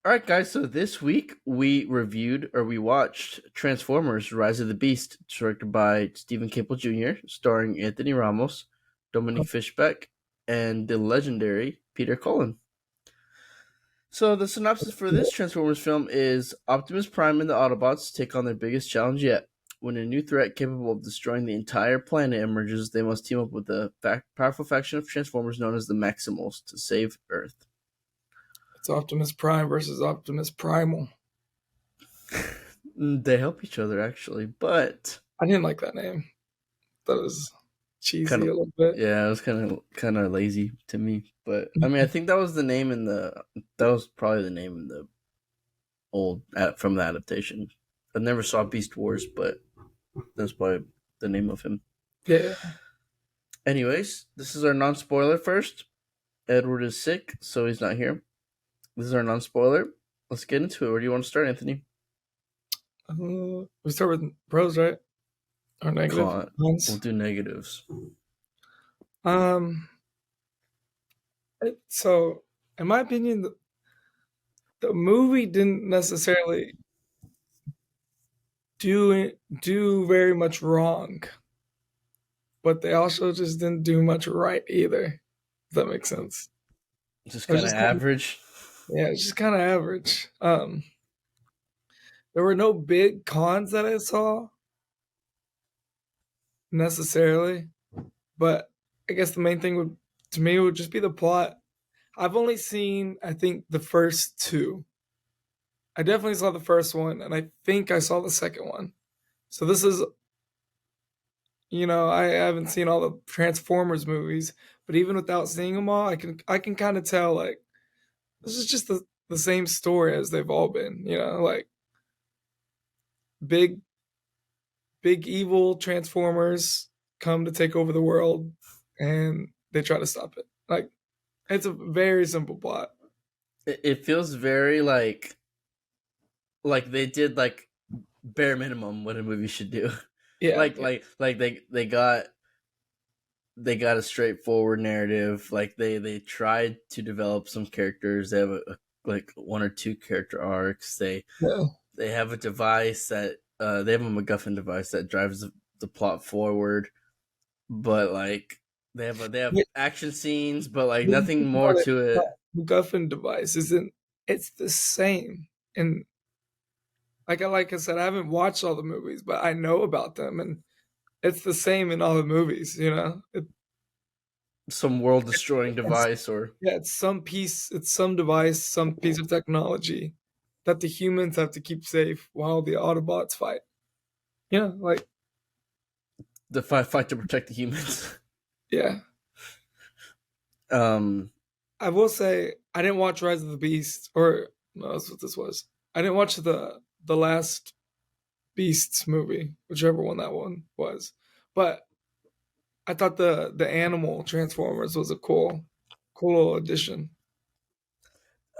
All right, guys. So this week we watched Transformers: Rise of the Beast, directed by Stephen Caple Jr., starring Anthony Ramos, Dominic Fishback, and the legendary Peter Cullen. So the synopsis for this Transformers film is: Optimus Prime and the Autobots take on their biggest challenge yet. When a new threat capable of destroying the entire planet emerges, they must team up with a powerful faction of Transformers known as the Maximals to save Earth. It's Optimus Prime versus Optimus Primal. They help each other actually, but I didn't like that name. That was cheesy kind a of little bit. yeah, it was kind of lazy to me. But I mean, I think that was the name in the that was probably the name in the old from the adaptation. I never saw Beast Wars, but that's probably the name of him. Yeah. Anyways, this is our non-spoiler first. Edward is sick, so he's not here. This is our non-spoiler. Let's get into it. Where do you want to start, Anthony? We start with pros, right? Or negative We'll ones. do negatives. Um. So, in my opinion, the movie didn't necessarily do very much wrong, but they also just didn't do much right either. If that makes sense. Just It was kind of just kind of, average. yeah, it's just kind of average. There were no big cons that I saw necessarily, but I guess the main thing would to me would just be the plot. I've only seen I think the first two. I definitely saw the first one, and I think I saw the second one. So this is, I haven't seen all the Transformers movies, but even without seeing them all, I can kind of tell like this is just the same story as they've all been. Like big big evil Transformers come to take over the world, and they try to stop it. Like it's a very simple plot. It feels very like they did like bare minimum what a movie should do. Yeah, like like they got a straightforward narrative. Like they tried to develop some characters. They have like one or two character arcs. yeah. They have a device that they have a MacGuffin device that drives the plot forward. But like they have Yeah, action scenes, but like but you nothing think more about it, to that it. MacGuffin device isn't. It's the same, and like I said, I haven't watched all the movies, but I know about them, and it's the same in all the movies. Some world destroying It's device or yeah, it's some device, some piece of technology that the humans have to keep safe while the Autobots fight. Like the fight to protect the humans. yeah. um I will say I didn't watch Rise of the Beast, or no, that's what this was. I didn't watch the last Beasts movie, whichever one that one was. But I thought the animal Transformers was a cool little addition.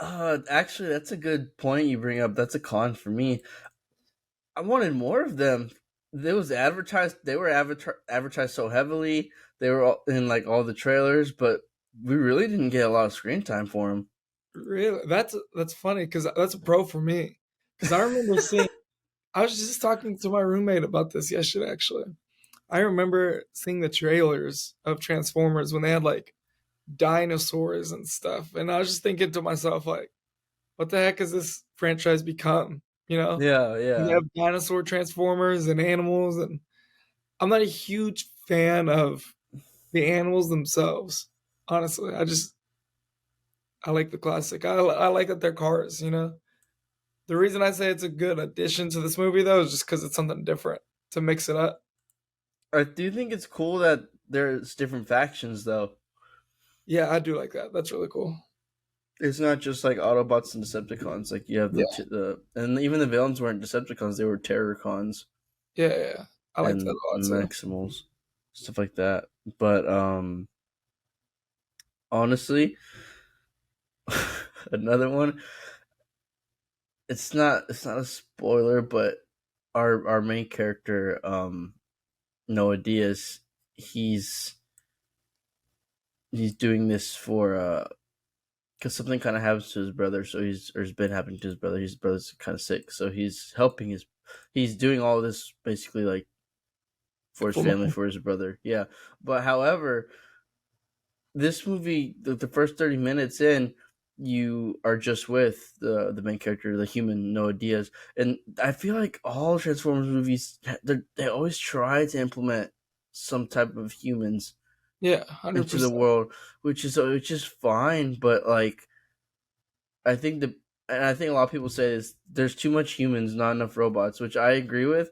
Actually, that's a good point you bring up. That's a con for me. I wanted more of them. They was advertised. They were advertised so heavily. They were all in like all the trailers, but we really didn't get a lot of screen time for them. Really, that's funny because that's a pro for me. Because I remember seeing. I was just talking to my roommate about this yesterday. Actually, I remember seeing the trailers of Transformers when they had like dinosaurs and stuff, and I was just thinking to myself like, what the heck has this franchise become? Yeah, You yeah. have dinosaur transformers and animals, and I'm not a huge fan of the animals themselves. Honestly, I like the classic. I like that they're cars. The reason I say it's a good addition to this movie though is just because it's something different to mix it up. I do think it's cool that there's different factions though. Yeah, I do like that. That's really cool. It's not just like Autobots and Decepticons. Like you have Yeah, the and even the villains weren't Decepticons; they were Terrorcons yeah, yeah. Yeah. I like that and a lot too. Maximals, stuff like that. But honestly, another one. It's not a spoiler, but our main character, Noah Diaz, he's he's doing this for because something kind of happens to his brother, so he's or has been happening to his brother. His brother's kind of sick, so he's helping his. He's doing all this basically like for his For family, money. for his brother. Yeah, but however, this movie, the first 30 minutes in, you are just with the main character, the human Noah Diaz, and I feel like all Transformers movies they always try to implement some type of humans Yeah, into the 100%. world, which is fine, but like I think the and I think a lot of people say is there's too much humans, not enough robots, which I agree with.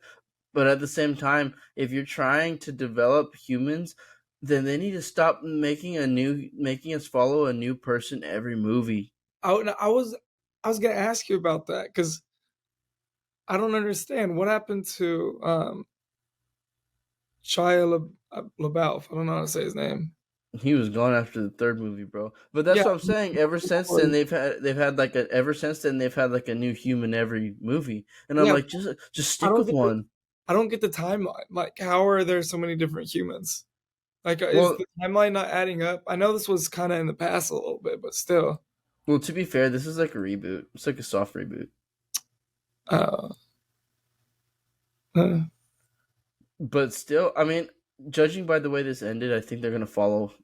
But at the same time, if you're trying to develop humans, then they need to stop making us follow a new person every movie. I was gonna ask you about that because I don't understand what happened to Shia LaBeouf. I don't know how to say his name. He was gone after the third movie, bro. But that's Yeah, what I'm saying. Ever since then they've had like a new human every movie, and I'm yeah. like, just I stick don't with get the one. I don't get the timeline. Like, how are there so many different humans? Like, is Well, the timeline not adding up? I know this was kind of in the past a little bit, but still. well, to be fair, this is like a reboot. It's like a soft reboot. Uh, uh, But still, I mean, judging by the way this ended, I think they're gonna follow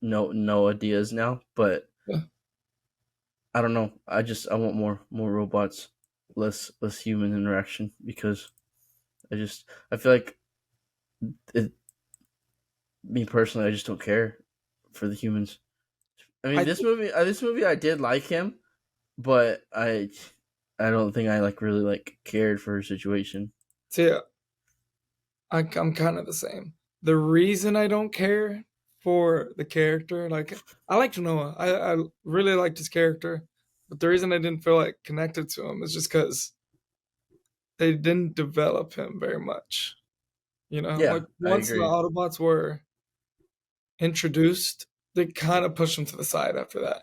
Noah Diaz now. But yeah. I don't know. I want more robots, less human interaction because I feel like it, me personally, I just don't care for the humans. I mean, I this movie, I did like him, but I don't think I like really like cared for her situation. yeah, I'm kind of the same. The reason I don't care for the character, like I liked Noah, I really liked his character, but the reason I didn't feel like connected to him is just because they didn't develop him very much. You know, like Yeah, I once the agree. Autobots were introduced, they kind of pushed him to the side after that.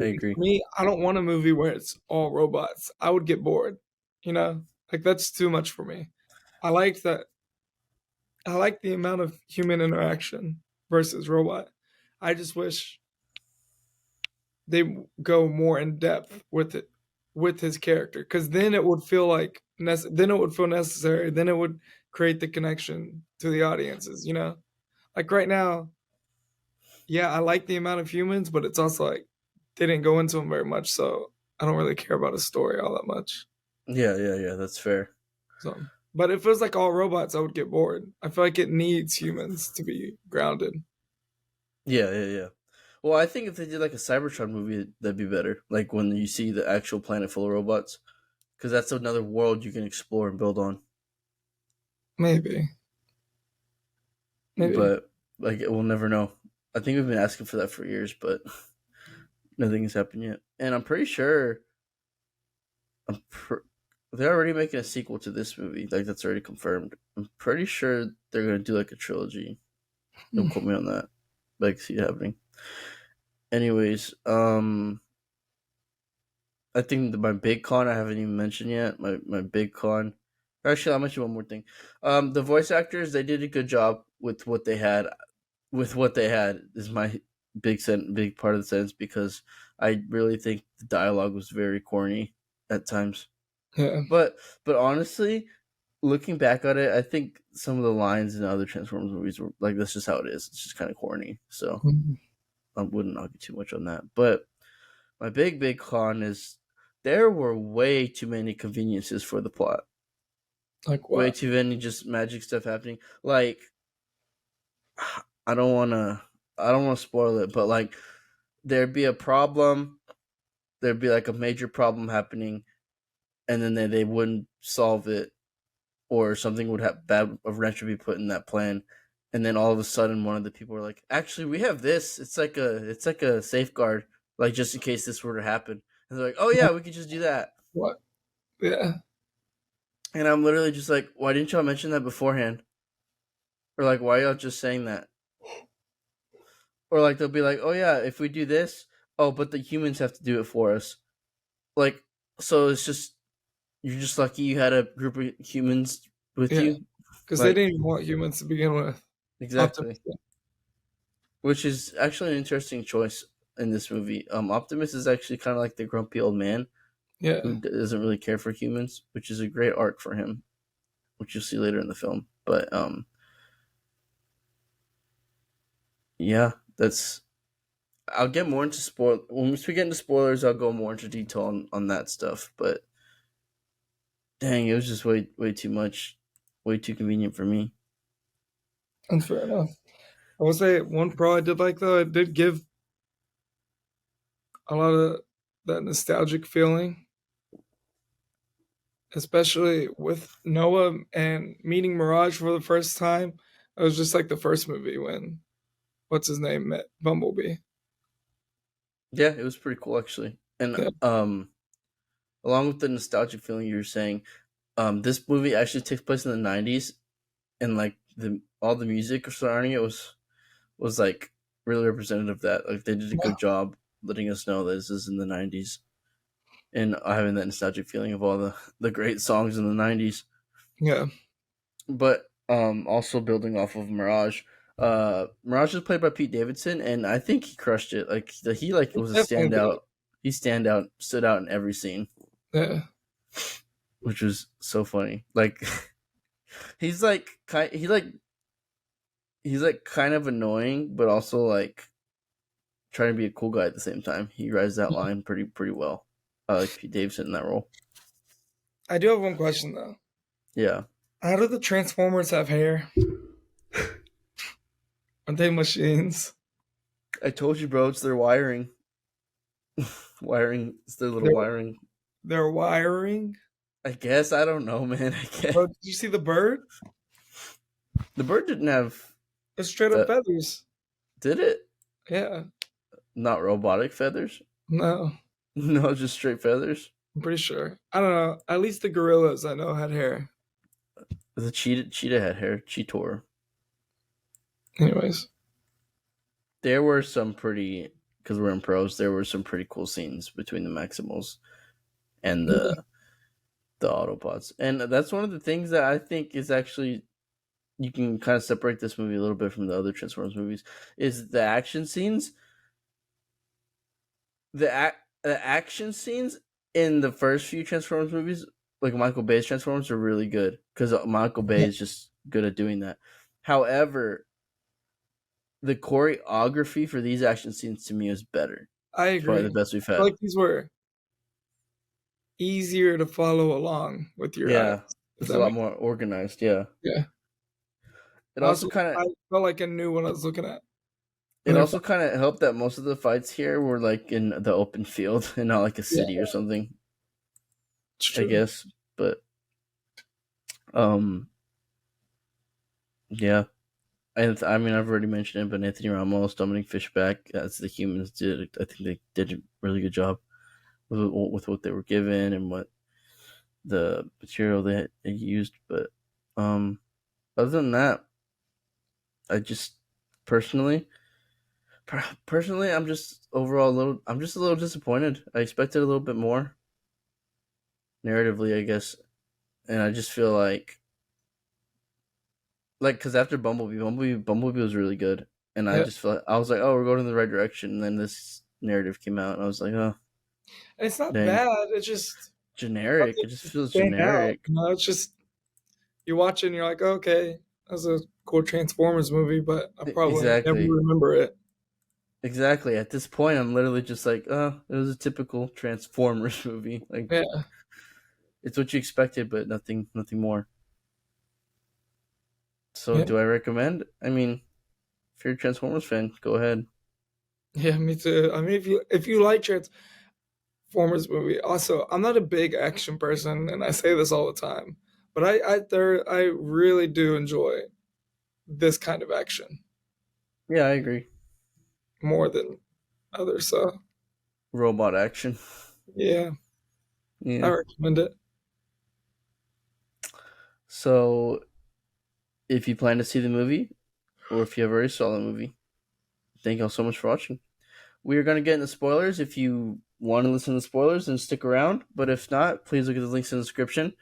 I For agree. me, I don't want a movie where it's all robots. I would get bored. You know, like that's too much for me. I like that. I like the amount of human interaction versus robot. I just wish they go more in depth with it, with his character, because then it would feel like then it would feel necessary. Then it would create the connection to the audiences. You know, like right now, yeah, I like the amount of humans, but it's also like they didn't go into them very much, so I don't really care about his story all that much. Yeah, yeah, yeah. That's fair. So, but if it was like all robots, I would get bored. I feel like it needs humans to be grounded. Yeah, yeah, yeah. Well, I think if they did like a Cybertron movie, that'd be better. Like when you see the actual planet full of robots, because that's another world you can explore and build on. Maybe, maybe. But like, we'll never know. I think we've been asking for that for years, but nothing has happened yet. And I'm pretty sure I'm pr- they're already making a sequel to this movie. Like that's already confirmed. I'm pretty sure they're gonna do like a trilogy. Don't quote me on that. But I can see it happening. Anyways, I think my big con I haven't even mentioned yet. My big con. Actually, I'll mention one more thing. The voice actors they did a good job with what they had. With what they had is my big part of the sentence because I really think the dialogue was very corny at times. Yeah. But honestly, looking back at it, I think some of the lines in other Transformers movies were like that's just how it is. It's just kind of corny. So I wouldn't argue too much on that. But my big con is there were way too many conveniences for the plot. Like Way what? too many just magic stuff happening. Like I don't want to I don't want to spoil it, but like there'd be a problem, there'd be like a major problem happening and then they wouldn't solve it or something would have bad a wrench would be put in that plan and then all of a sudden one of the people were like, "Actually, we have this. It's like a safeguard like just in case this were to happen." And they're like, "Oh yeah, we could just do that." What? Yeah. And I'm literally just like, why didn't y'all mention that beforehand? Or like, why y'all just saying that? Or like, they'll be like, oh yeah, if we do this, oh, but the humans have to do it for us. Like, so it's just you're just lucky you had a group of humans with Yeah. you. Because they Like, didn't even want humans to begin with. exactly. Optimistic. Which is actually an interesting choice in this movie. Optimus is actually kind of like the grumpy old man Yeah, who doesn't really care for humans, which is a great arc for him, which you'll see later in the film. But yeah, that's. I'll get more into spoil when we get into spoilers. I'll go more into detail on that stuff. But dang, it was just way too much, way too convenient for me. and fair enough. I will say one pro I did like though, it did give a lot of that nostalgic feeling, especially with Noah and meeting Mirage for the first time. It was just like the first movie when what's his name met Bumblebee. Yeah, it was pretty cool actually, and Yeah, along with the nostalgic feeling you were saying, this movie actually takes place in the '90s, and like the all the music surrounding it was like really representative of that. Like they did a yeah, good job letting us know that this is in the '90s and having that nostalgic feeling of all the great songs in the '90s. yeah. But also building off of Mirage. Mirage is played by Pete Davidson, and I think he crushed it. Like he like It was a definitely did. standout. He stood out in every scene, Yeah, which was so funny. Like he's like he's like kind of annoying, but also like trying to be a cool guy at the same time. He rides that line pretty well. I like Pete Davidson in that role. I do have one question though. Yeah, How do the Transformers have hair? Are they machines? I told you, bro. It's their wiring. Wiring. It's their little They're, wiring. they're wiring. I guess I don't know, man. I guess Bro, did you see the bird? the bird didn't have It's straight up the. feathers. Did it? Yeah. Not robotic feathers. No, No, just straight feathers. I'm pretty sure. I don't know. At least the gorillas I know had hair. The cheetah had hair. Cheetor. Anyways. There were some pretty because we're in pros. There were some pretty cool scenes between the Maximals and Yeah, the Autobots, and that's one of the things that I think is actually you can kind of separate this movie a little bit from the other Transformers movies is the action scenes. The action scenes in the first few Transformers movies, like Michael Bay's Transformers, are really good because Michael Bay is just good at doing that. However, the choreography for these action scenes to me is better. I It's probably agree. the best we've I feel had. like these were easier to follow along with your eyes. Yeah, If it's a that lot makes more organized. Yeah, yeah. it also Also, kind of I felt like I knew what I was looking at. it When they're also kind of helped that most of the fights here were like in the open field and not like a yeah, city or something. it's I true. guess, but um, yeah. I mean, I've already mentioned it, but Anthony Ramos, Dominic Fishback, as the humans did, I think they did a really good job with what they were given and what the material they used. But other than that, I just personally, I'm just overall a little, I'm just a little disappointed. I expected a little bit more narratively, I guess, and I just feel like because after Bumblebee was really good, and I Yeah. just felt I was like, oh, we're going in the right direction. And then this narrative came out, and I was like, oh, And it's not dang, bad. It's just generic. It just doesn't feels stand out. generic. You know, it's just you watch it and you're like, okay, that's a cool Transformers movie, but I probably never Exactly, remember it. exactly. At this point, I'm literally just like, oh, it was a typical Transformers movie. Like Yeah, it's what you expected, but nothing more. So, yeah, do I recommend? I mean, if you're a Transformers fan, go ahead. yeah. Me too. I mean, if you like Transformers movie, also, I'm not a big action person, and I say this all the time, but I really do enjoy this kind of action Yeah, I agree. more than others. So Robot action. yeah, I Yeah. recommend it. So, if you plan to see the movie, or if you have already saw the movie, thank you all so much for watching. We are going to get into spoilers. If you want to listen to spoilers, then stick around. But if not, please look at the links in the description.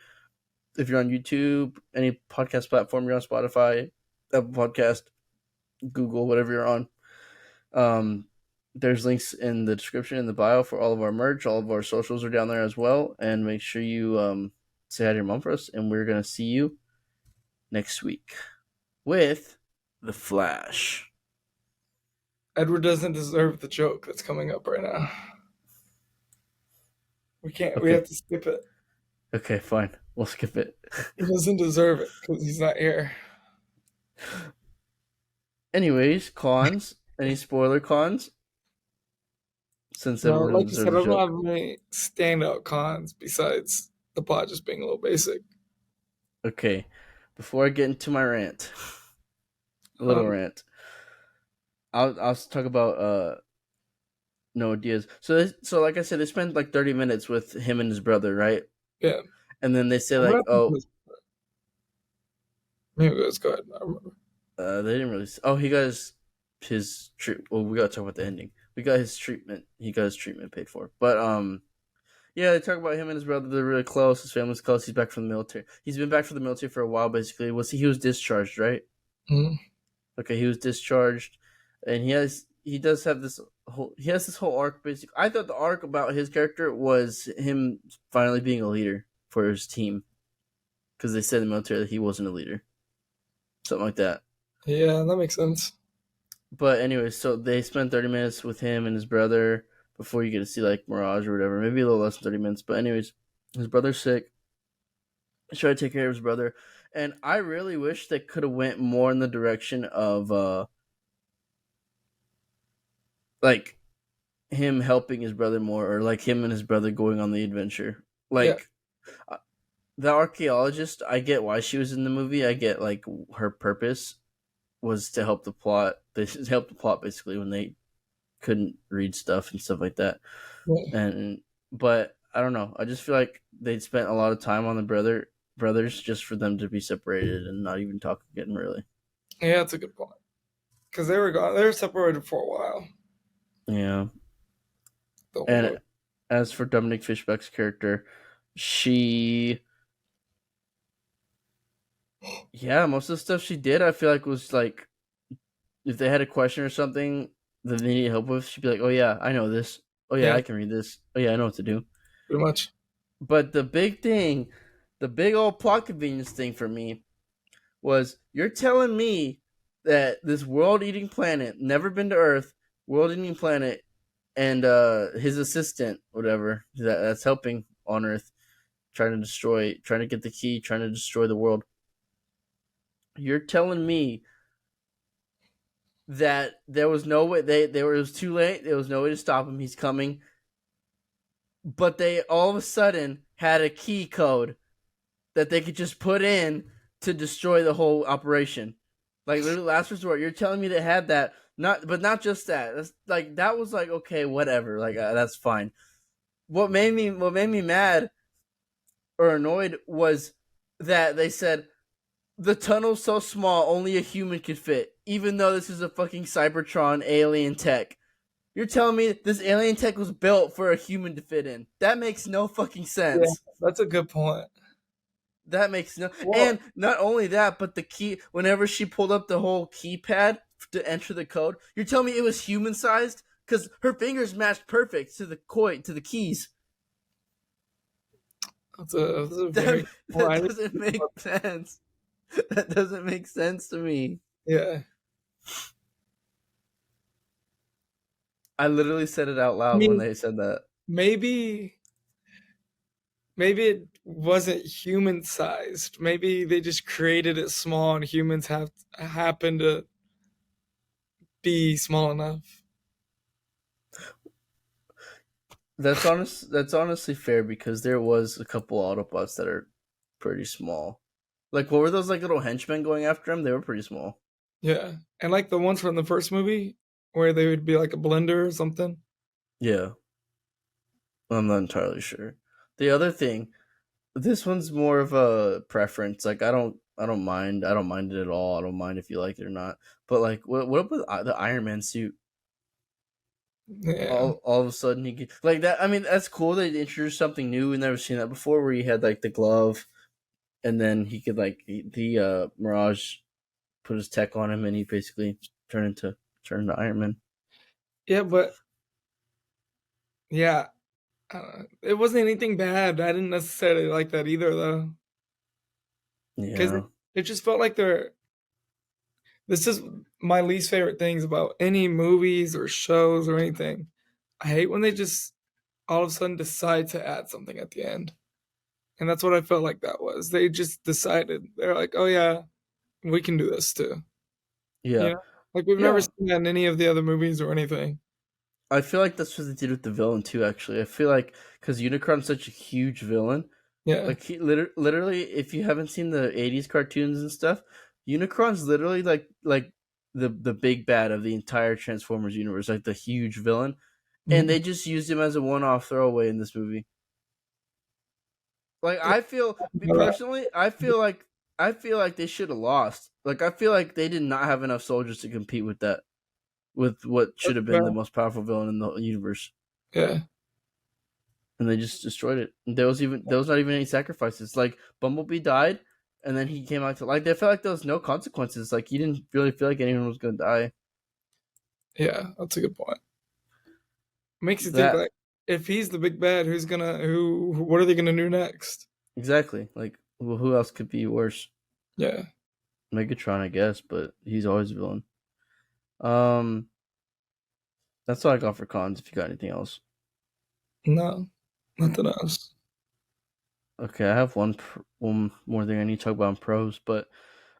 If you're on YouTube, any podcast platform, you're on Spotify, Apple Podcast, Google, whatever you're on, There's links in the description in the bio for all of our merch. All of our socials are down there as well. And make sure you say hi to your mom for us. And we're gonna see you next week with the Flash. Edward doesn't deserve the joke that's coming up right now. We can't. We Okay. have to skip it. Okay, fine. We'll skip it. He doesn't deserve it because he's not here. Anyways, cons. Any spoiler cons? Since No, Edward doesn't like you deserve said, the I don't joke. have any standout cons besides the plot just being a little basic. Okay. Before I get into my rant, a little Um, rant. I'll talk about Noah Diaz. So like I said, they spent like 30 minutes with him and his brother, right? yeah. And then they say What like, happened to oh, this? Maybe let's go ahead. I remember. they didn't really. Oh, he got his treat. Well, we gotta talk about the ending. We got his treatment. He got his treatment paid for. But yeah, they talk about him and his brother. They're really close. His family's close. He's back from the military. He's been back from the military for a while. Basically, he was discharged, right? Mhm. Okay, he was discharged, and he does have this whole arc. Basically, I thought the arc about his character was him finally being a leader for his team, because they said in the military that he wasn't a leader, something like that. Yeah, that makes sense. But anyway, so they spent 30 minutes with him and his brother before you get to see like Mirage or whatever, maybe a little less than 30 minutes. But anyways, his brother's sick. He's trying to take care of his brother, and I really wish they could have went more in the direction of like him helping his brother more, or like him and his brother going on the adventure. Yeah, Like uh, the archaeologist, I get why she was in the movie. I get like her purpose was to help the plot. They helped the plot basically when they couldn't read stuff and stuff like that. yeah, And but I don't know. I just feel like they spent a lot of time on the brothers just for them to be separated and not even talk again. Really, yeah. That's a good point. Because they were gone. They were separated for a while. yeah. The whole And movie. as for Dominic Fishback's character, she, yeah, most of the stuff she did, I feel like was like if they had a question or something that they needed help with, she'd be like, "Oh yeah, I know this. Oh yeah, Yeah, I can read this. Oh yeah, I know what to do." pretty much. But the big thing, the big old plot convenience thing for me was you're telling me that this world-eating planet, never been to Earth, world-eating planet, and his assistant, whatever that's helping on Earth, trying to get the key, trying to destroy the world. You're telling me that there was no way it was too late. There was no way to stop him. He's coming, but they all of a sudden had a key code that they could just put in to destroy the whole operation. Like literally last resort. You're telling me they had that. Not just that. That's like that was like okay, whatever. Like that's fine. What made me mad or annoyed was that they said the tunnel's so small only a human could fit, even though this is a fucking Cybertron alien tech. You're telling me this alien tech was built for a human to fit in? That makes no fucking Yeah, sense. that's a good point. That makes no. Well, And not only that, but the key. Whenever she pulled up the whole keypad to enter the code, you're telling me it was human sized because her fingers matched perfect to the keys. that's a That very well, that doesn't make sense. That doesn't make sense to me. yeah. I literally said it out I loud when mean, they said that. maybe it wasn't human sized. Maybe they just created it small, and humans have happen to be small enough. That's honestly fair because there was a couple Autobots that are pretty small. Like what were those like little henchmen going after him? They were pretty small. Yeah, and like the ones from the first movie where they would be like a blender or something. Yeah, I'm not entirely sure. The other thing, this one's more of a preference. Like I don't mind it at all. I don't mind if you like it or not. But like, what up with the Iron Man suit? Yeah, All of a sudden he get, like that. I mean, that's cool. They introduced something new. We've never seen that before, where he had like the glove, and then he could like the Mirage put his tech on him, and he basically turned into Iron Man. yeah, but Yeah, it wasn't anything bad. I didn't necessarily like that either, though, because Yeah, it just felt like they're. This is my least favorite things about any movies or shows or anything. I hate when they just all of a sudden decide to add something at the end, and that's what I felt like that was. They just decided they're like, "Oh yeah, we can do this too." yeah, Like we've never yeah. seen that in any of the other movies or anything. I feel like that's what they did with the villain too. Actually, I feel like because Unicron's such a huge villain, Yeah. like literally, if you haven't seen the '80s cartoons and stuff, Unicron's literally like the big bad of the entire Transformers universe, like the huge villain, and Mhm. they just used him as a one-off throwaway in this movie. Like Yeah, I feel, me all right. personally, I feel like they should have lost. Like I feel like they did not have enough soldiers to compete with that, with what should That's have been fair. the most powerful villain in the universe, Yeah. and they just destroyed it. There was not even any sacrifices. Like Bumblebee died, and then he came out to like they felt like there was no consequences. Like you didn't really feel like anyone was gonna die. Yeah, that's a good point. Makes you think That like if he's the big bad, what are they gonna do next? exactly. Like well, who else could be worse? Yeah. Megatron, I guess, but he's always a villain. Um, that's all I got for cons. If you got anything else. No. Nothing else. Okay, I have one more thing I need to talk about in pros, but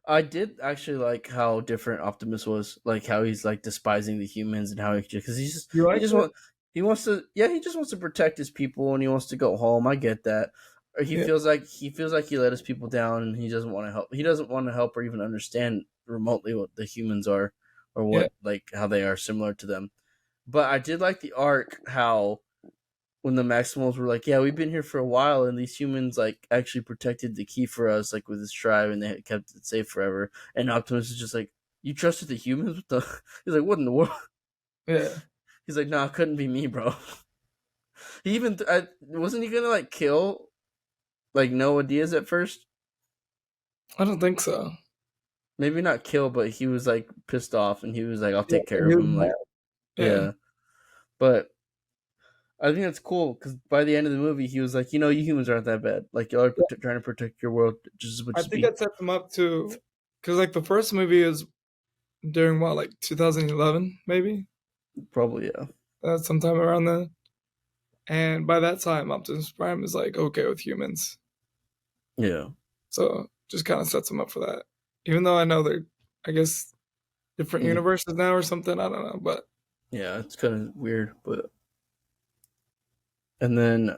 I did actually like how different Optimus was, like how he's like despising the humans and how because You he like just it? he just wants to protect his people and he wants to go home. I get that. Or Yeah. he feels like he let his people down and he doesn't want to help. He doesn't want to help or even understand remotely what the humans are or Yeah. what like how they are similar to them. But I did like the arc how when the Maximals were like, "Yeah, we've been here for a while, and these humans like actually protected the key for us, like with this tribe, and they kept it safe forever." And Optimus is just like, "You trusted the humans?" What the? He's like, "What in the world?" Yeah. He's like, "Nah, it couldn't be me, bro." He even wasn't he gonna like kill like Noah Diaz at first? I don't think so. Maybe not kill, but he was like pissed off, and he was like, "I'll Yeah. take care He of was him." mad. Like, Yeah. yeah, but I think that's cool because by the end of the movie, he was like, "You humans aren't that bad. Like, y'all are trying to protect your world just as much I as think me." that sets him up to because like the first movie is during what, like 2011, maybe? Probably, yeah. Sometime around then. And by that time Optimus Prime is like okay with humans. Yeah. So just kind of sets him up for that. Even though I know they're, I guess, different Mm, universes now or something. I don't know, but yeah, it's kind of weird, but and then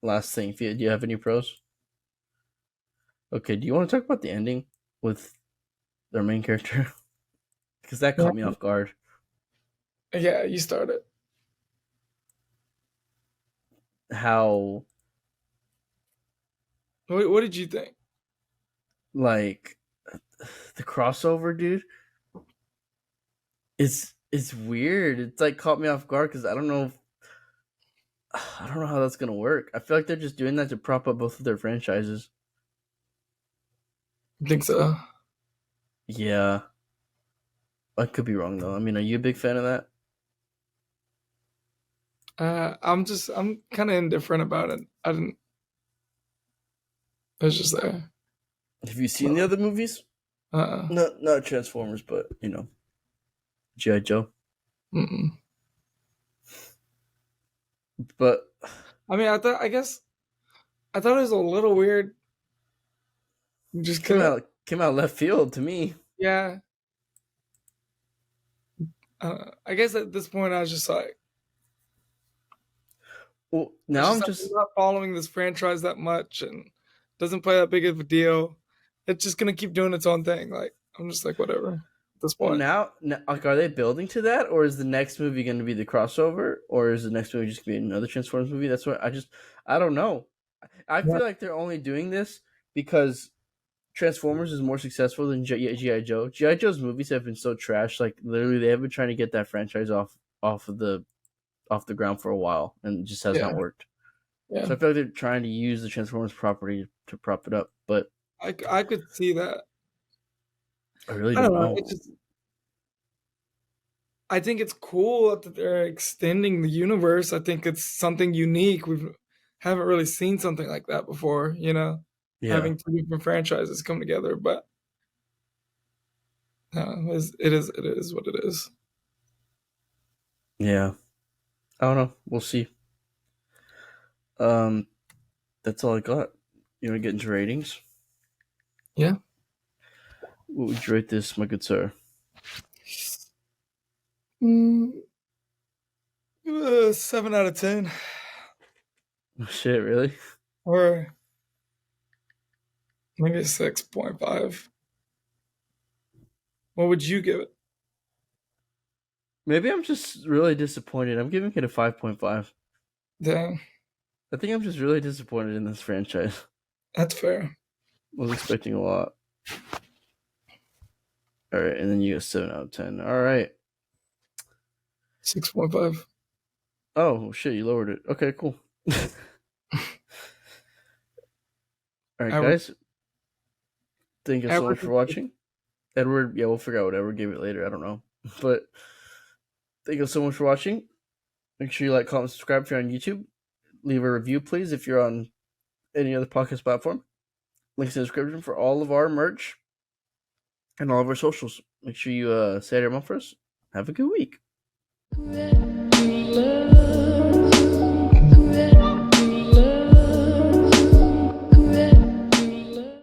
last thing, if do you have any pros? Okay, do you want to talk about the ending with their main character? Because that yeah, caught me off guard. yeah, you started. How What did you think? like the crossover, dude, is weird. It's like caught me off guard because I don't know how that's gonna work. I feel like they're just doing that to prop up both of their franchises. I think so. Yeah, I could be wrong though. I mean, are you a big fan of that? I'm kind of indifferent about it. I didn't. It's just there. Have you seen the other movies? Uh. Not Transformers, but GI Joe. Mm-mm. But I mean, I thought it was a little weird. Just came cause, out came out left field to me. yeah. I guess at this point I was just like, Well, it's now just I'm like I'm just not following this franchise that much and doesn't play that big of a deal. It's just gonna keep doing its own thing. Like I'm just like whatever at this well point. now like are they building to that, or is the next movie going to be the crossover, or is the next movie just going to be another Transformers movie? That's what I don't know. I Yeah, feel like they're only doing this because Transformers is more successful than GI Joe. GI Joe's movies have been so trash. Like literally, they have been trying to get that franchise off the ground for a while, and it just has yeah, not worked. yeah. So I feel like they're trying to use the Transformers property to prop it up, but I could see that. I really I don't don't know. know. It just I think it's cool that they're extending the universe. I think it's something unique. We haven't really seen something like that before, Yeah, having two different franchises come together. But it is what it is. yeah. I don't know. We'll see. Um, that's all I got. You want to get into ratings? Yeah. What would you rate this, my good sir? Mm, 7 out of 10, Oh, shit, really? or maybe 6.5. What would you give it? Maybe I'm just really disappointed. I'm giving it a 5.5. Damn, I think I'm just really disappointed in this franchise. that's fair. I was expecting a lot. All right, and then you get 7 out of 10. All right. 6.5. Oh shit, you lowered it. Okay, cool. All right, Average, guys. Thank you so much average. for watching. Edward, yeah, we'll figure out what Edward gave it later. I don't know, but thank you so much for watching. Make sure you like, comment, subscribe if you're on YouTube. Leave a review, please, if you're on any other podcast platform. Links in the description for all of our merch and all of our socials. Make sure you say your mom for us. Have a good week.